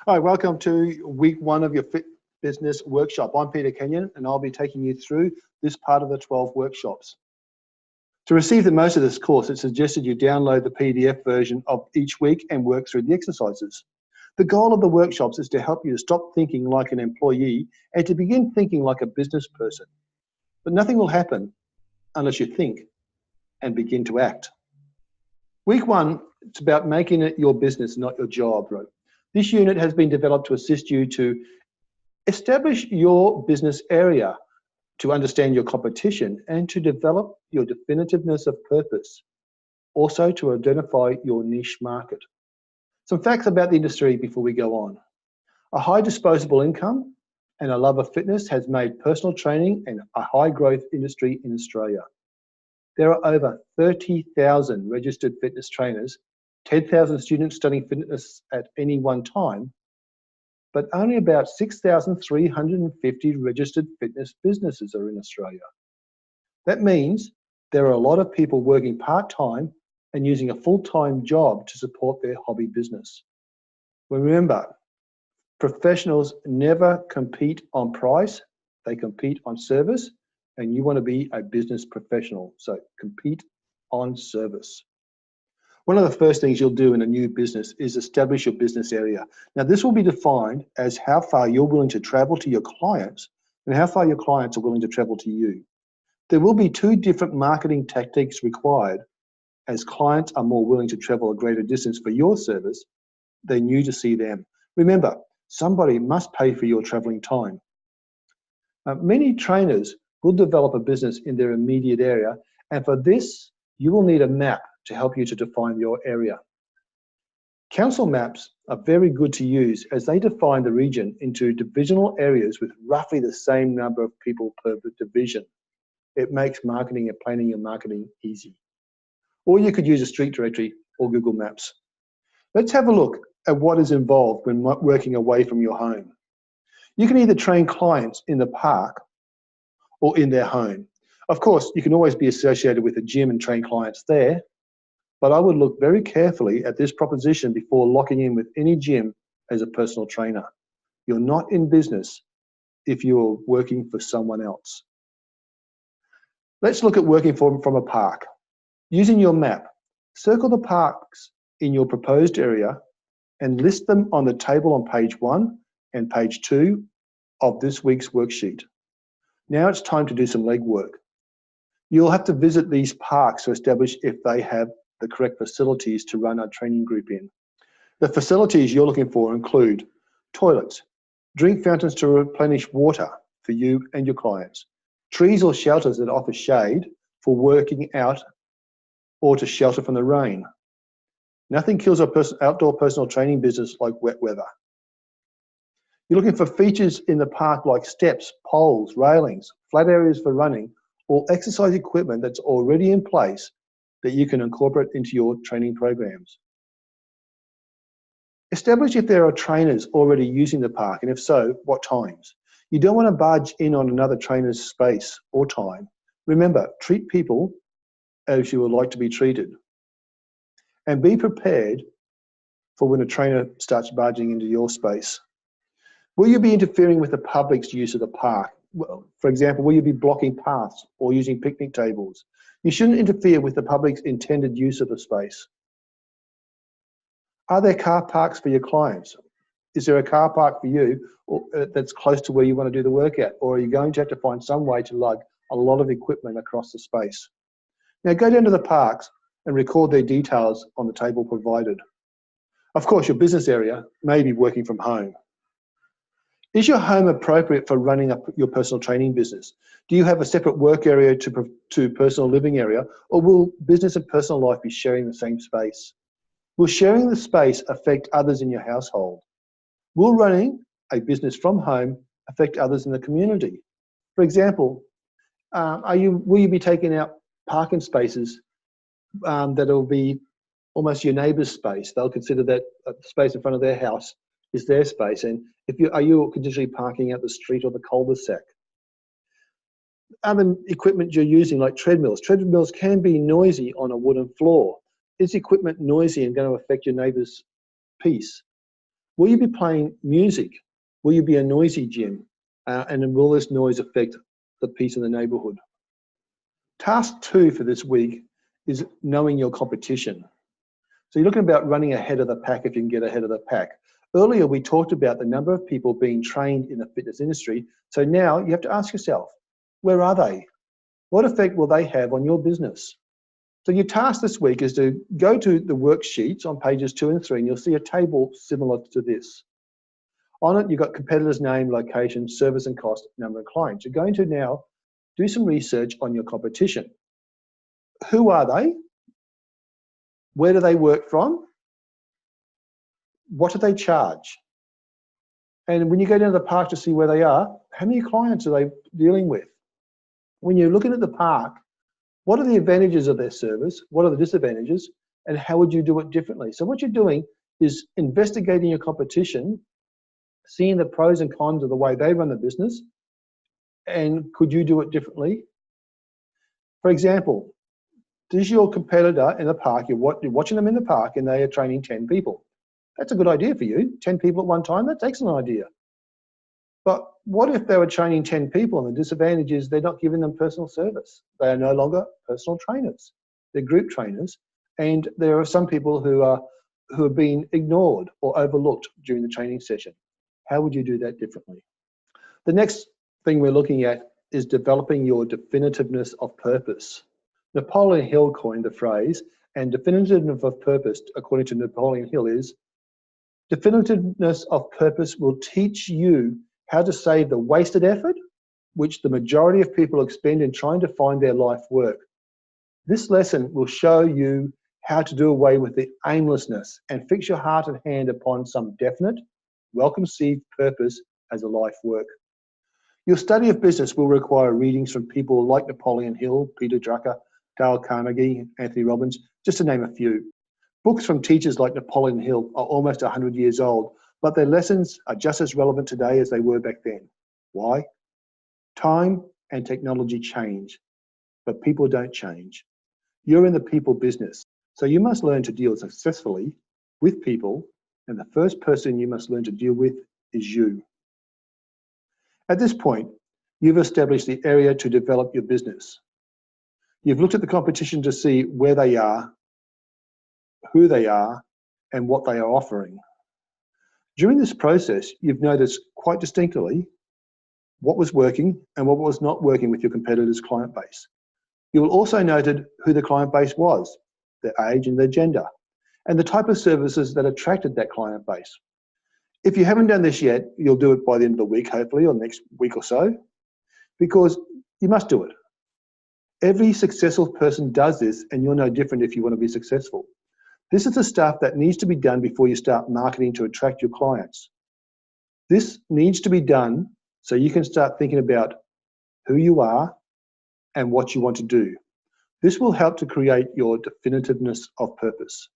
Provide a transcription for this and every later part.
Hi, welcome to week one of your Fit Business Workshop. I'm Peter Kenyon and I'll be taking you through this part of the 12 workshops. To receive the most of this course, it's suggested you download the PDF version of each week and work through the exercises. The goal of the workshops is to help you to stop thinking like an employee and to begin thinking like a business person. But nothing will happen unless you think and begin to act. Week one, it's about making it your business, not your job, right? This unit has been developed to assist you to establish your business area, to understand your competition, and to develop your definitiveness of purpose. Also to identify your niche market. Some facts about the industry before we go on. A high disposable income and a love of fitness has made personal training a high growth industry in Australia. There are over 30,000 registered fitness trainers, 10,000 students studying fitness at any one time, but only about 6,350 registered fitness businesses are in Australia. That means there are a lot of people working part-time and using a full-time job to support their hobby business. Remember, professionals never compete on price, they compete on service, and you want to be a business professional, so compete on service. One of the first things you'll do in a new business is establish your business area. Now, this will be defined as how far you're willing to travel to your clients and how far your clients are willing to travel to you. There will be two different marketing tactics required, as clients are more willing to travel a greater distance for your service than you to see them. Remember, somebody must pay for your traveling time. Many trainers will develop a business in their immediate area, and for this, you will need a map to help you to define your area. Council maps are very good to use as they define the region into divisional areas with roughly the same number of people per division. It makes marketing and planning your marketing easy. Or you could use a street directory or Google Maps. Let's have a look at what is involved when working away from your home. You can either train clients in the park or in their home. Of course, you can always be associated with a gym and train clients there, but I would look very carefully at this proposition before locking in with any gym as a personal trainer. You're not in business if you're working for someone else. Let's look at working from a park. Using your map, circle the parks in your proposed area and list them on the table on page 1 and page 2 of this week's worksheet. Now it's time to do some legwork. You'll have to visit these parks to establish if they have the correct facilities to run a training group in. The facilities you're looking for include toilets, drink fountains to replenish water for you and your clients, trees or shelters that offer shade for working out or to shelter from the rain. Nothing kills an outdoor personal training business like wet weather. You're looking for features in the park like steps, poles, railings, flat areas for running, or exercise equipment that's already in place that you can incorporate into your training programs. Establish if there are trainers already using the park, and if so, what times. You don't want to barge in on another trainer's space or time. Remember, treat people as you would like to be treated. And be prepared for when a trainer starts barging into your space. Will you be interfering with the public's use of the park? Well, for example, will you be blocking paths or using picnic tables? You shouldn't interfere with the public's intended use of the space. Are there car parks for your clients? Is there a car park for you that's close to where you want to do the workout? Or are you going to have to find some way to lug a lot of equipment across the space? Now go down to the parks and record their details on the table provided. Of course, your business area may be working from home. Is your home appropriate for running up your personal training business? Do you have a separate work area to personal living area, or will business and personal life be sharing the same space? Will sharing the space affect others in your household? Will running a business from home affect others in the community? For example, will you be taking out parking spaces that will be almost your neighbour's space? They'll consider that space in front of their house is their space, and are you conditionally parking out the street or the cul-de-sac? Other equipment you're using, like treadmills. Treadmills can be noisy on a wooden floor. Is equipment noisy and going to affect your neighbour's peace? Will you be playing music? Will you be a noisy gym? And will this noise affect the peace in the neighborhood? Task 2 for this week is knowing your competition. So you're looking about running ahead of the pack if you can get ahead of the pack. Earlier, we talked about the number of people being trained in the fitness industry. So now you have to ask yourself, where are they? What effect will they have on your business? So your task this week is to go to the worksheets on pages 2 and 3, and you'll see a table similar to this. On it, you've got competitors' name, location, service and cost, number of clients. You're going to now do some research on your competition. Who are they? Where do they work from? What do they charge? And when you go down to the park to see where they are, how many clients are they dealing with? When you're looking at the park, what are the advantages of their service? What are the disadvantages? And how would you do it differently? So what you're doing is investigating your competition, seeing the pros and cons of the way they run the business, and could you do it differently? For example, does your competitor in the park, you're watching them in the park and they are training 10 people. That's a good idea for you. 10 people at one time, that's an excellent idea. But what if they were training 10 people and the disadvantage is they're not giving them personal service? They are no longer personal trainers. They're group trainers. And there are some people who are being ignored or overlooked during the training session. How would you do that differently? The next thing we're looking at is developing your definitiveness of purpose. Napoleon Hill coined the phrase, and definitiveness of purpose, according to Napoleon Hill, is definitiveness of purpose will teach you how to save the wasted effort, which the majority of people expend in trying to find their life work. This lesson will show you how to do away with the aimlessness and fix your heart and hand upon some definite, well-conceived purpose as a life work. Your study of business will require readings from people like Napoleon Hill, Peter Drucker, Dale Carnegie, Anthony Robbins, just to name a few. Books from teachers like Napoleon Hill are almost 100 years old, but their lessons are just as relevant today as they were back then. Why? Time and technology change, but people don't change. You're in the people business, so you must learn to deal successfully with people, and the first person you must learn to deal with is you. At this point, you've established the area to develop your business. You've looked at the competition to see where they are, who they are, and what they are offering. During this process, you've noticed quite distinctly what was working and what was not working with your competitors' client base. You will also noted who the client base was, their age and their gender, and the type of services that attracted that client base. If you haven't done this yet, you'll do it by the end of the week, hopefully, or next week or so, because you must do it. Every successful person does this, and you're no different if you want to be successful. This is the stuff that needs to be done before you start marketing to attract your clients. This needs to be done so you can start thinking about who you are and what you want to do. This will help to create your definitiveness of purpose.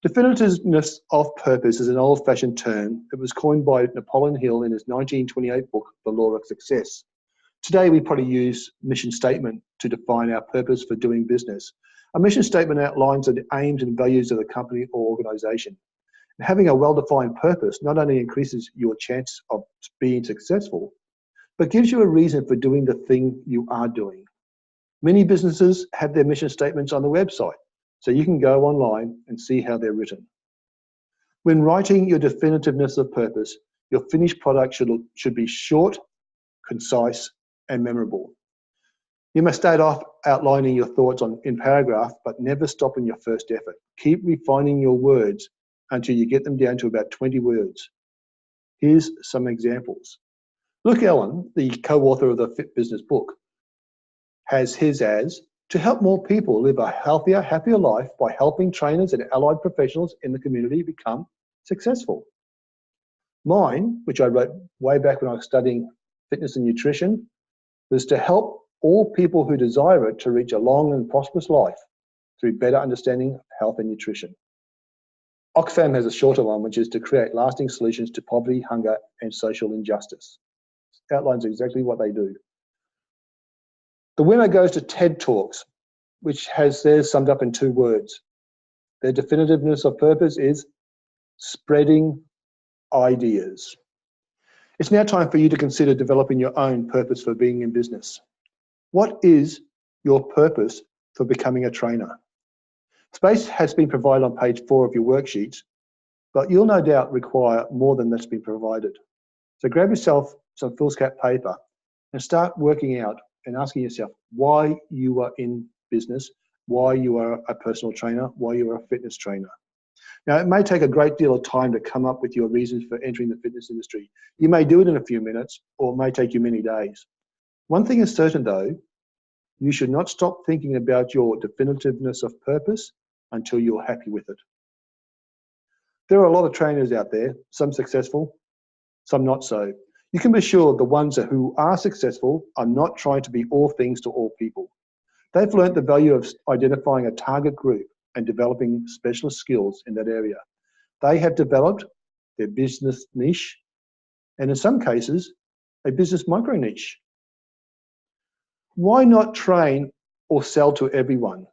Definitiveness of purpose is an old-fashioned term that was coined by Napoleon Hill in his 1928 book, The Law of Success. Today, we probably use mission statement to define our purpose for doing business. A mission statement outlines the aims and values of the company or organization. And having a well-defined purpose not only increases your chance of being successful, but gives you a reason for doing the thing you are doing. Many businesses have their mission statements on the website, so you can go online and see how they're written. When writing your definitiveness of purpose, your finished product should be short, concise, and memorable. You must start off outlining your thoughts in paragraph, but never stop in your first effort. Keep refining your words until you get them down to about 20 words. Here's some examples. Luke Allen, the co-author of the Fit Business book, has his as, to help more people live a healthier, happier life by helping trainers and allied professionals in the community become successful. Mine, which I wrote way back when I was studying fitness and nutrition, was to help all people who desire it to reach a long and prosperous life through better understanding of health and nutrition. Oxfam has a shorter one, which is to create lasting solutions to poverty, hunger, and social injustice. It outlines exactly what they do. The winner goes to TED Talks, which has theirs summed up in 2 words. Their definitiveness of purpose is spreading ideas. It's now time for you to consider developing your own purpose for being in business. What is your purpose for becoming a trainer? Space has been provided on page 4 of your worksheets, but you'll no doubt require more than that's been provided. So grab yourself some foolscap paper and start working out and asking yourself why you are in business, why you are a personal trainer, why you are a fitness trainer. Now, it may take a great deal of time to come up with your reasons for entering the fitness industry. You may do it in a few minutes, or it may take you many days. One thing is certain though, you should not stop thinking about your definitiveness of purpose until you're happy with it. There are a lot of trainers out there, some successful, some not so. You can be sure the ones who are successful are not trying to be all things to all people. They've learned the value of identifying a target group and developing specialist skills in that area. They have developed their business niche, and in some cases, a business micro niche. Why not train or sell to everyone?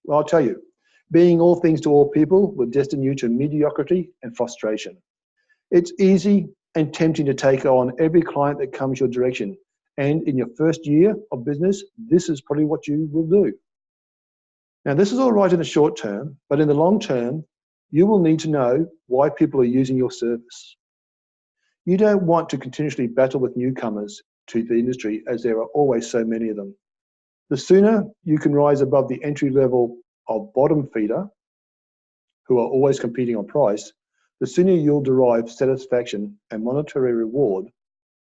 Well, I'll tell you, being all things to all people will destine you to mediocrity and frustration. It's easy and tempting to take on every client that comes your direction. And in your first year of business, this is probably what you will do. Now, this is all right in the short term, but in the long term, you will need to know why people are using your service. You don't want to continuously battle with newcomers to the industry, as there are always so many of them. The sooner you can rise above the entry level of bottom feeder, who are always competing on price, the sooner you'll derive satisfaction and monetary reward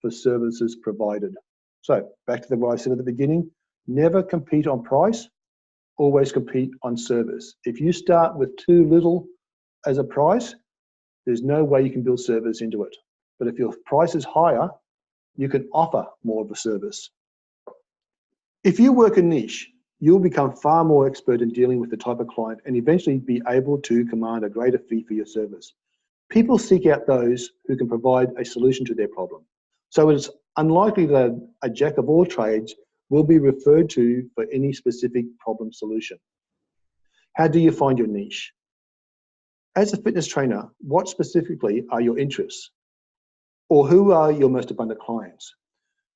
for services provided. So back to what I said at the beginning, never compete on price, always compete on service. If you start with too little as a price, there's no way you can build service into it. But if your price is higher, you can offer more of a service. If you work a niche, you'll become far more expert in dealing with the type of client and eventually be able to command a greater fee for your service. People seek out those who can provide a solution to their problem. So it's unlikely that a jack of all trades will be referred to for any specific problem solution. How do you find your niche? As a fitness trainer, what specifically are your interests? Or who are your most abundant clients?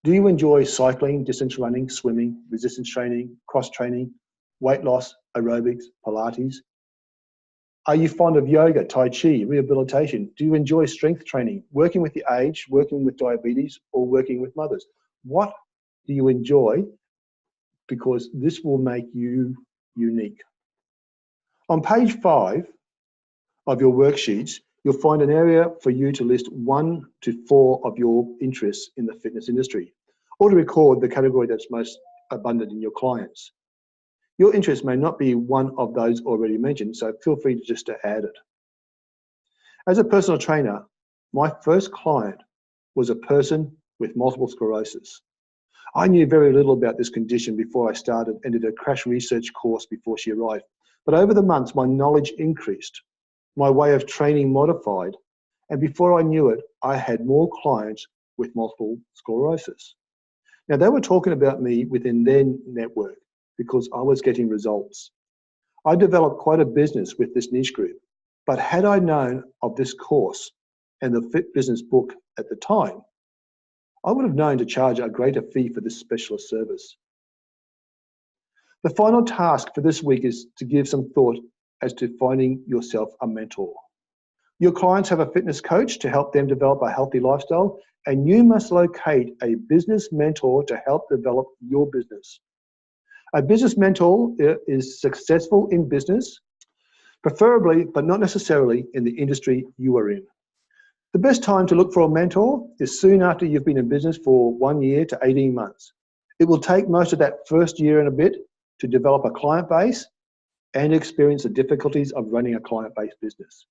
Do you enjoy cycling, distance running, swimming, resistance training, cross training, weight loss, aerobics, Pilates? Are you fond of yoga, Tai Chi, rehabilitation? Do you enjoy strength training, working with the aged, working with diabetes, or working with mothers? What do you enjoy? Because this will make you unique. On page 5 of your worksheets, you'll find an area for you to list 1 to 4 of your interests in the fitness industry, or to record the category that's most abundant in your clients. Your interest may not be one of those already mentioned, so feel free to just add it. As a personal trainer, my first client was a person with multiple sclerosis. I knew very little about this condition before I started and did a crash research course before she arrived. But over the months, my knowledge increased, my way of training modified, and before I knew it, I had more clients with multiple sclerosis. Now, they were talking about me within their network because I was getting results. I developed quite a business with this niche group, but had I known of this course and the Fit Business book at the time, I would have known to charge a greater fee for this specialist service. The final task for this week is to give some thought as to finding yourself a mentor. Your clients have a fitness coach to help them develop a healthy lifestyle, and you must locate a business mentor to help develop your business. A business mentor is successful in business, preferably, but not necessarily in the industry you are in. The best time to look for a mentor is soon after you've been in business for 1 year to 18 months. It will take most of that first year and a bit to develop a client base and experience the difficulties of running a client-based business.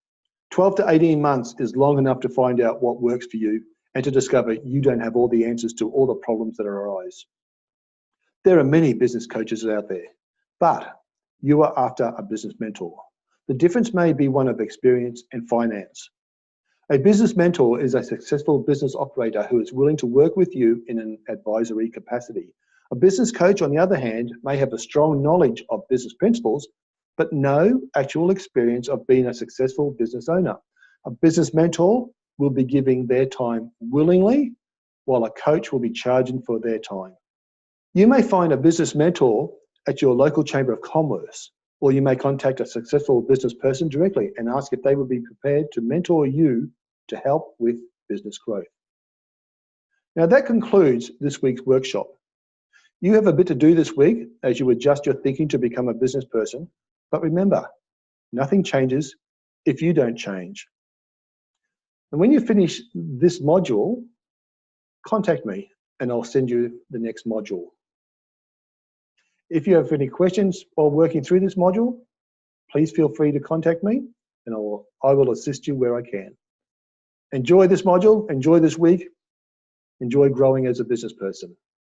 12 to 18 months is long enough to find out what works for you and to discover you don't have all the answers to all the problems that arise. There are many business coaches out there, but you are after a business mentor. The difference may be one of experience and finance. A business mentor is a successful business operator who is willing to work with you in an advisory capacity. A business coach, on the other hand, may have a strong knowledge of business principles, but no actual experience of being a successful business owner. A business mentor will be giving their time willingly, while a coach will be charging for their time. You may find a business mentor at your local Chamber of Commerce, or you may contact a successful business person directly and ask if they would be prepared to mentor you to help with business growth. Now that concludes this week's workshop. You have a bit to do this week as you adjust your thinking to become a business person, but remember, nothing changes if you don't change. And when you finish this module, contact me and I'll send you the next module. If you have any questions while working through this module, please feel free to contact me and I will assist you where I can. Enjoy this module, enjoy this week, enjoy growing as a business person.